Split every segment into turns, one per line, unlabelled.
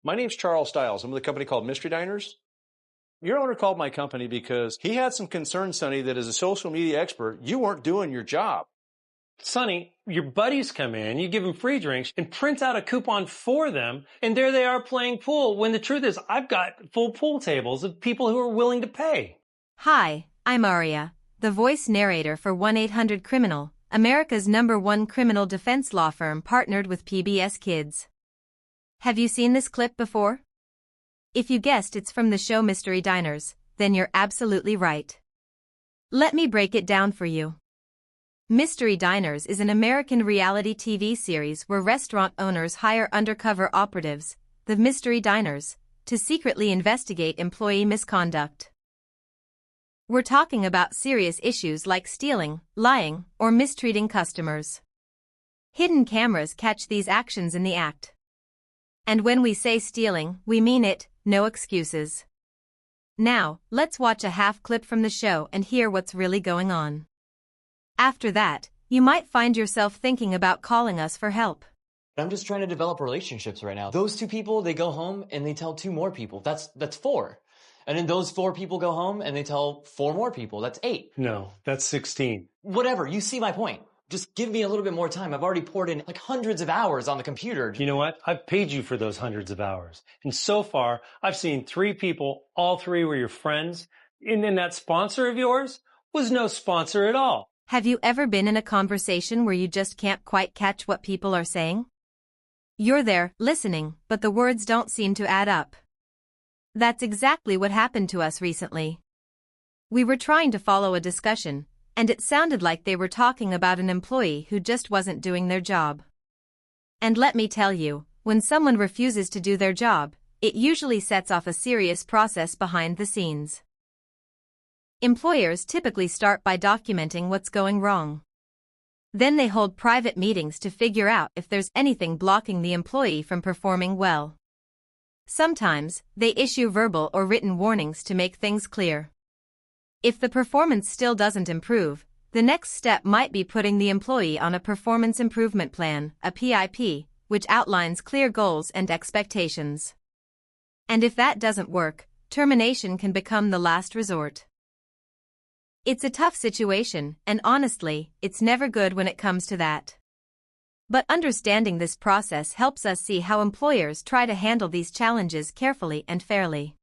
My name's Charles Stiles. I'm with a company called Mystery Diners. Your owner called my company because he had some concern, Sonny, that as a social media expert, you weren't doing your job.
Sonny, your buddies come in, you give them free drinks and print out a coupon for them, and there they are playing pool, when the truth is I've got full pool tables of people who are willing to pay.
Hi, I'm Aria, the voice narrator for 1-800-CRIMINAL, America's #1 criminal defense law firm partnered with PBS Kids. Have you seen this clip before? If you guessed it's from the show Mystery Diners, then you're absolutely right. Let me break it down for you. Mystery Diners is an American reality TV series where restaurant owners hire undercover operatives, the Mystery Diners, to secretly investigate employee misconduct. We're talking about serious issues like stealing, lying, or mistreating customers. Hidden cameras catch these actions in the act. And when we say stealing, we mean it, no excuses. Now, let's watch a half clip from the show and hear what's really going on. After that, you might find yourself thinking about calling us for help.
I'm just trying to develop relationships right now. Those 2 people, they go home and they tell 2 more people. That's 4. And then those 4 people go home and they tell 4 more people. That's 8.
No, that's 16.
Whatever, you see my point. Just give me a little bit more time. I've already poured in like hundreds of hours on the computer.
You know what? I've paid you for those hundreds of hours. And so far, I've seen 3 people, all 3 were your friends. And then that sponsor of yours was no sponsor at all.
Have you ever been in a conversation where you just can't quite catch what people are saying? You're there, listening, but the words don't seem to add up. That's exactly what happened to us recently. We were trying to follow a discussion, and it sounded like they were talking about an employee who just wasn't doing their job. And let me tell you, when someone refuses to do their job, it usually sets off a serious process behind the scenes. Employers typically start by documenting what's going wrong. Then they hold private meetings to figure out if there's anything blocking the employee from performing well. Sometimes, they issue verbal or written warnings to make things clear. If the performance still doesn't improve, the next step might be putting the employee on a performance improvement plan, a PIP, which outlines clear goals and expectations. And if that doesn't work, termination can become the last resort. It's a tough situation, and honestly, it's never good when it comes to that. But understanding this process helps us see how employers try to handle these challenges carefully and fairly.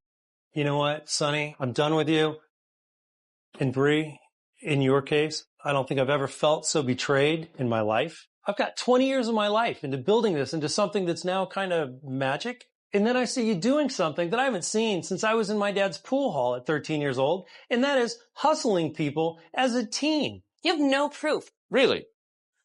You know what, Sonny? I'm done with you. And Bree, in your case, I don't think I've ever felt so betrayed in my life. I've got 20 years of my life into building this into something that's now kind of magic. And then I see you doing something that I haven't seen since I was in my dad's pool hall at 13 years old, and that is hustling people as a teen.
You have no proof.
Really?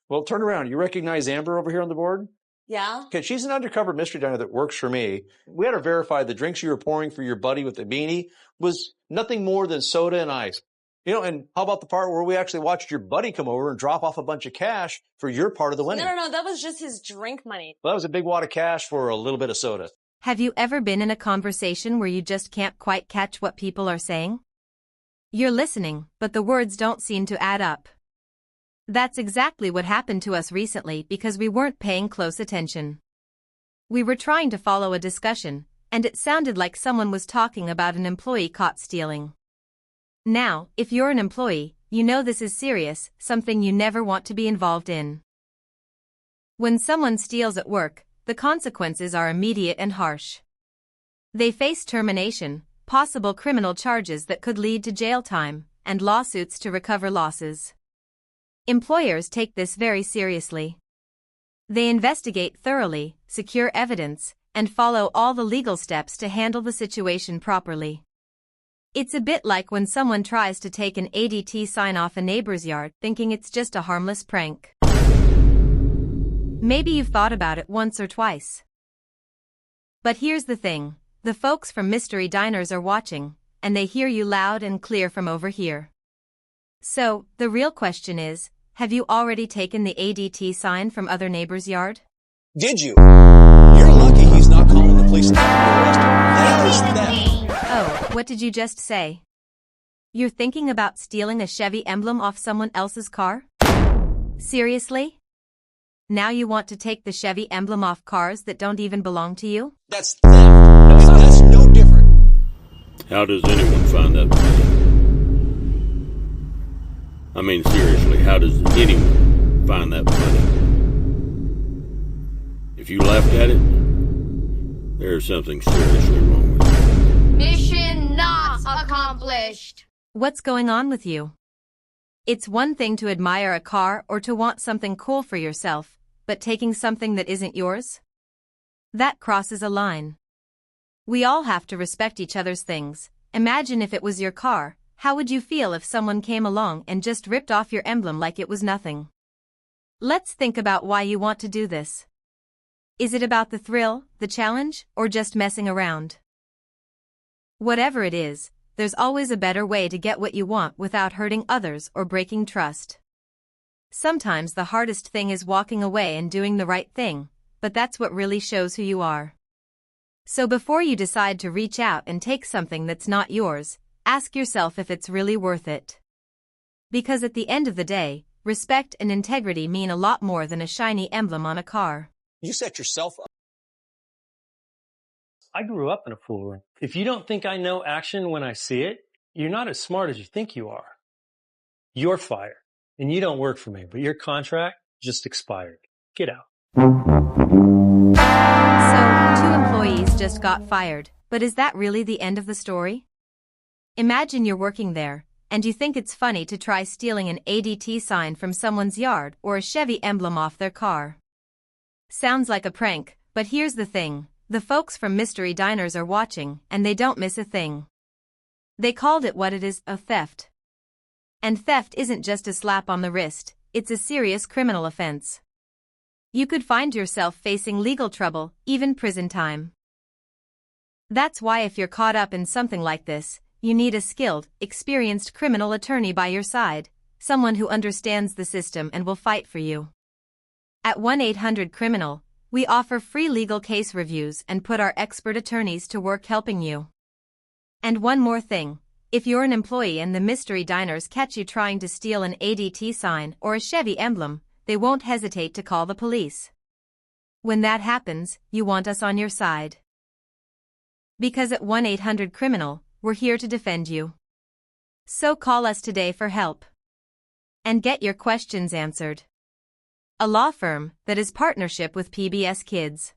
Well, turn around. You recognize Amber over here on the board?
Yeah?
Okay, she's an undercover mystery diner that works for me. We had her verify the drinks you were pouring for your buddy with the beanie was nothing more than soda and ice. You know, and how about the part where we actually watched your buddy come over and drop off a bunch of cash for your part of the winning?
No, that was just his drink money.
Well, that was a big wad of cash for a little bit of soda.
Have you ever been in a conversation where you just can't quite catch what people are saying? You're listening, but the words don't seem to add up. That's exactly what happened to us recently because we weren't paying close attention. We were trying to follow a discussion, and it sounded like someone was talking about an employee caught stealing. Now, if you're an employee, you know this is serious, something you never want to be involved in. When someone steals at work, the consequences are immediate and harsh. They face termination, possible criminal charges that could lead to jail time, and lawsuits to recover losses. Employers take this very seriously. They investigate thoroughly, secure evidence, and follow all the legal steps to handle the situation properly. It's a bit like when someone tries to take an ADT sign off a neighbor's yard thinking it's just a harmless prank. Maybe you've thought about it once or twice. But here's the thing, the folks from Mystery Diners are watching, and they hear you loud and clear from over here. So, the real question is, have you already taken the ADT sign from other neighbors' yard?
Did you? You're lucky he's not calling the police and having you arrested. That is theft.
Oh, what did you just say? You're thinking about stealing a Chevy emblem off someone else's car? Seriously? Now you want to take the Chevy emblem off cars that don't even belong to you?
That's theft. That's no different.
How does anyone find that funny? I mean, seriously, how does anyone find that funny? If you laughed at it, there's something seriously wrong with you.
Mission not accomplished.
What's going on with you? It's one thing to admire a car or to want something cool for yourself, but taking something that isn't yours? That crosses a line. We all have to respect each other's things. Imagine if it was your car, how would you feel if someone came along and just ripped off your emblem like it was nothing? Let's think about why you want to do this. Is it about the thrill, the challenge, or just messing around? Whatever it is, there's always a better way to get what you want without hurting others or breaking trust. Sometimes the hardest thing is walking away and doing the right thing, but that's what really shows who you are. So before you decide to reach out and take something that's not yours, ask yourself if it's really worth it. Because at the end of the day, respect and integrity mean a lot more than a shiny emblem on a car.
You set yourself up.
I grew up in a pool room. If you don't think I know action when I see it, you're not as smart as you think you are. You're fired, and you don't work for me, but your contract just expired. Get out.
So, 2 employees just got fired, but is that really the end of the story? Imagine you're working there, and you think it's funny to try stealing an ADT sign from someone's yard or a Chevy emblem off their car. Sounds like a prank, but here's the thing. The folks from mystery diners are watching, and they don't miss a thing. They called it what it is, a theft. And theft isn't just a slap on the wrist, it's a serious criminal offense. You could find yourself facing legal trouble, even prison time. That's why if you're caught up in something like this, you need a skilled, experienced criminal attorney by your side, someone who understands the system and will fight for you. At 1-800-CRIMINAL, we offer free legal case reviews and put our expert attorneys to work helping you. And one more thing, if you're an employee and the mystery diners catch you trying to steal an ADT sign or a Chevy emblem, they won't hesitate to call the police. When that happens, you want us on your side. Because at 1-800-CRIMINAL, we're here to defend you. So call us today for help. And get your questions answered. A law firm that is partnership with PBS Kids.